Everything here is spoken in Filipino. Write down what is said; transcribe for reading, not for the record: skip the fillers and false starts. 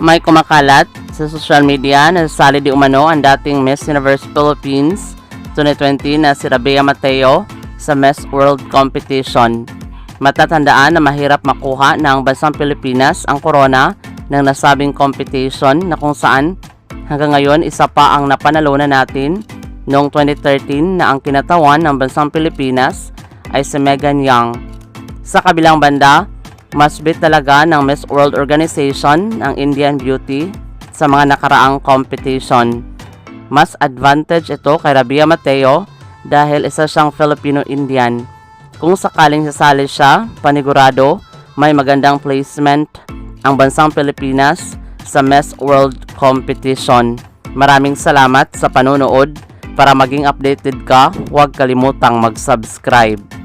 May kumakalat sa social media na sasali di umano ang dating Miss Universe Philippines 2020 na si Rabea Mateo sa Miss World Competition. Matatandaan na mahirap makuha ng bansang Pilipinas ang corona ng nasabing competition na kung saan hanggang ngayon isa pa ang napanalunan natin noong 2013 na ang kinatawan ng bansang Pilipinas ay si Megan Young. Sa kabilang banda, mas bit talaga ng Miss World Organization ang Indian Beauty sa mga nakaraang competition. Mas advantage ito kay Rabea Mateo dahil isa siyang Filipino-Indian. Kung sakaling sasali siya, panigurado may magandang placement ang bansang Pilipinas sa Miss World Competition. Maraming salamat sa panonood. Para maging updated ka, huwag kalimutang mag-subscribe.